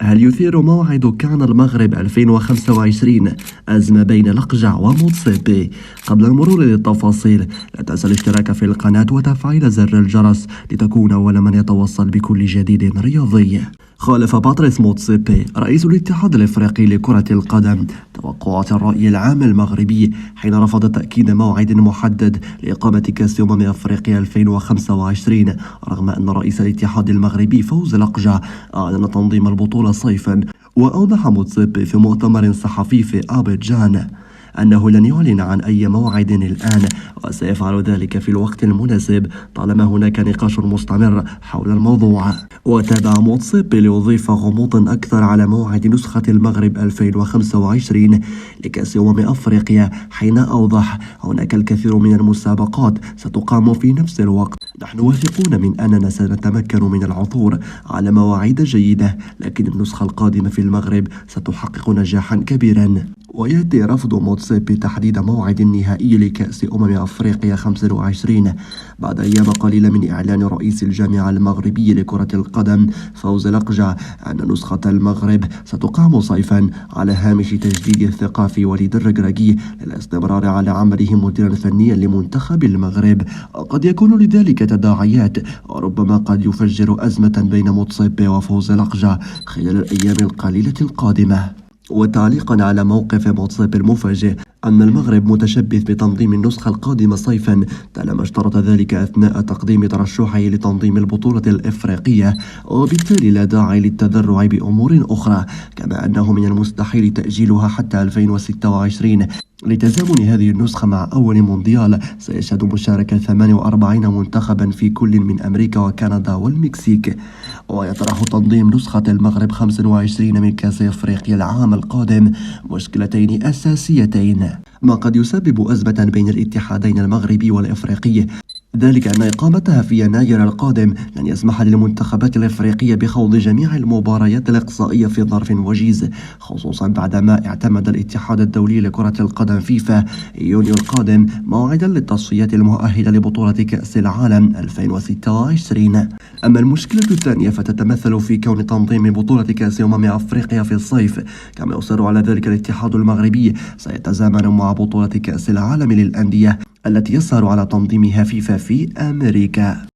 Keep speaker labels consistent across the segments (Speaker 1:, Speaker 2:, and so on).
Speaker 1: هل يثير موعد كان المغرب 2025 أزمة بين لقجع وموتسيبي؟ قبل المرور للتفاصيل لا تنسى الاشتراك في القناة وتفعيل زر الجرس لتكون أول من يتوصل بكل جديد رياضي. خالف باتريس موتسيبي رئيس الاتحاد الافريقي لكرة القدم توقعات الرأي العام المغربي حين رفض تأكيد موعد محدد لإقامة كأس أفريقيا 2025 رغم أن رئيس الاتحاد المغربي فوز لقجع أعلن تنظيم البطولة صيفا. وأوضح موتسيبي في مؤتمر صحفي في أبيجان أنه لن يعلن عن أي موعد الآن وسيفعل ذلك في الوقت المناسب طالما هناك نقاش مستمر حول الموضوع. وتابع موتسيبي ليضيف غموضا أكثر على موعد نسخة المغرب 2025 لكأس أفريقيا حين أوضح هناك الكثير من المسابقات ستقام في نفس الوقت. نحن واثقون من أننا سنتمكن من العثور على مواعيد جيدة لكن النسخة القادمة في المغرب ستحقق نجاحا كبيرا. ويأتي رفض موتسيبي تحديد موعد نهائي لكأس أفريقيا 25 بعد أيام قليلة من إعلان رئيس الجامعة المغربي لكرة القدم فوز لقجع أن نسخة المغرب ستقام صيفا على هامش تجديد الثقة في وليد الركراكي للاستمرار على عمله مديرا فنيا لمنتخب المغرب. قد يكون لذلك تداعيات وربما قد يفجر أزمة بين موتسيبي وفوز لقجع خلال الأيام القليلة القادمة. وتعليقا على موقف موتسيبي المفاجئ أن المغرب متشبث بتنظيم النسخة القادمة صيفا طالما اشترط ذلك أثناء تقديم ترشحه لتنظيم البطولة الإفريقية وبالتالي لا داعي للتذرع بأمور أخرى كما أنه من المستحيل تأجيلها حتى 2026 لتزامن هذه النسخة مع أول مونديال سيشهد مشاركة 48 منتخبا في كل من أمريكا وكندا والمكسيك. ويطرح تنظيم نسخة المغرب 25 من كأس أفريقيا العام القادم مشكلتين أساسيتين ما قد يسبب أزمة بين الاتحادين المغربي والإفريقي، ذلك أن إقامتها في يناير القادم لن يسمح للمنتخبات الإفريقية بخوض جميع المباريات الإقصائية في ظرف وجيز خصوصا بعدما اعتمد الاتحاد الدولي لكرة القدم فيفا يونيو القادم موعدا للتصفيات المؤهلة لبطولة كأس العالم 2026. أما المشكلة الثانية فتتمثل في كون تنظيم بطولة كأس أفريقيا في الصيف كما يصر على ذلك الاتحاد المغربي سيتزامن مع بطولة كأس العالم للأندية التي يسهر على تنظيمها فيفا في أمريكا.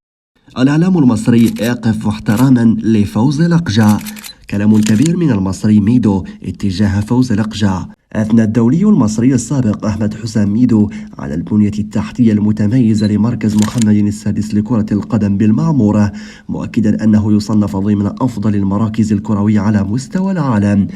Speaker 1: الإعلام المصري يقف احتراما لفوز لقجع. كلام كبير من المصري ميدو اتجاه فوز لقجع. أثنى الدولي المصري السابق أحمد حسام ميدو على البنية التحتية المتميزة لمركز محمد السادس لكرة القدم بالمعمورة مؤكدا أنه يصنف ضمن أفضل المراكز الكروية على مستوى العالم.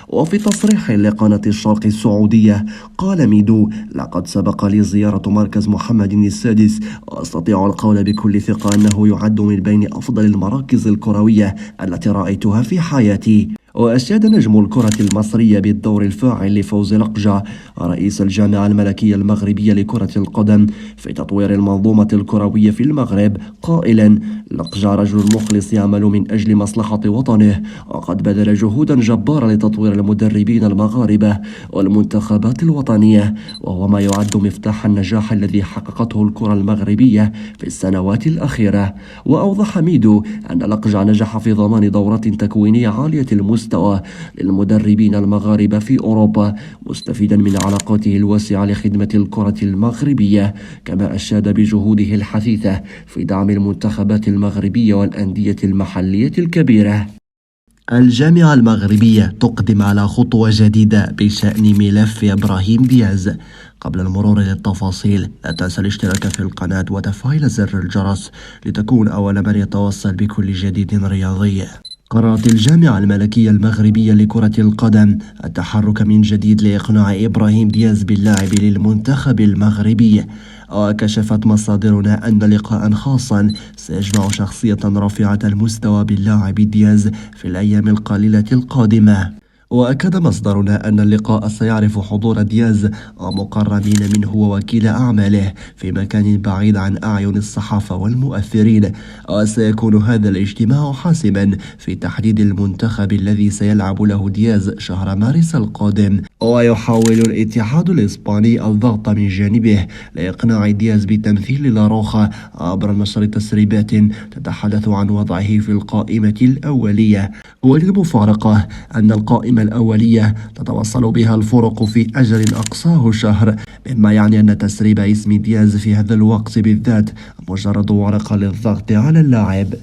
Speaker 1: وفي تصريح لقناة الشرق السعودية قال ميدو: لقد سبق لي زيارة مركز محمد السادس وأستطيع القول بكل ثقة أنه يعد من بين أفضل المراكز الكروية التي رأيتها في حياتي. وأشاد نجم الكرة المصرية بالدور الفاعل لفوز لقجع رئيس الجامعة الملكية المغربية لكرة القدم في تطوير المنظومة الكروية في المغرب قائلا: لقجع رجل مخلص يعمل من أجل مصلحة وطنه وقد بذل جهودا جبارة لتطوير المدربين المغاربة والمنتخبات الوطنية وهو ما يعد مفتاح النجاح الذي حققته الكرة المغربية في السنوات الأخيرة. وأوضح ميدو أن لقجع نجح في ضمان دورات تكوينية عالية المستوى للمدربين المغاربة في أوروبا مستفيدا من علاقاته الواسعة لخدمة الكرة المغربية كما أشاد بجهوده الحثيثة في دعم المنتخبات المغربية والأندية المحلية الكبيرة. الجامعة المغربية تقدم على خطوة جديدة بشأن ملف إبراهيم دياز. قبل المرور للتفاصيل لا تنسى الاشتراك في القناة وتفعيل زر الجرس لتكون أول من يتوصل بكل جديد رياضي. قررت الجامعة الملكية المغربية لكرة القدم التحرك من جديد لإقناع إبراهيم دياز باللاعب للمنتخب المغربي. وكشفت مصادرنا أن لقاء خاصا سيجمع شخصية رفيعة المستوى باللاعب دياز في الأيام القليلة القادمة. وأكد مصدرنا أن اللقاء سيعرف حضور دياز ومقربين منه ووكيل أعماله في مكان بعيد عن أعين الصحافة والمؤثرين. وسيكون هذا الاجتماع حاسما في تحديد المنتخب الذي سيلعب له دياز شهر مارس القادم. ويحاول الاتحاد الإسباني الضغط من جانبه لإقناع دياز بتمثيل لاروخا عبر نشر تسريبات تتحدث عن وضعه في القائمة الأولية. وللمفارقة أن القائمة الأولية تتوصل بها الفرق في أجل أقصاه شهر، مما يعني أن تسريب اسم دياز في هذا الوقت بالذات مجرد ورقة للضغط على اللاعب.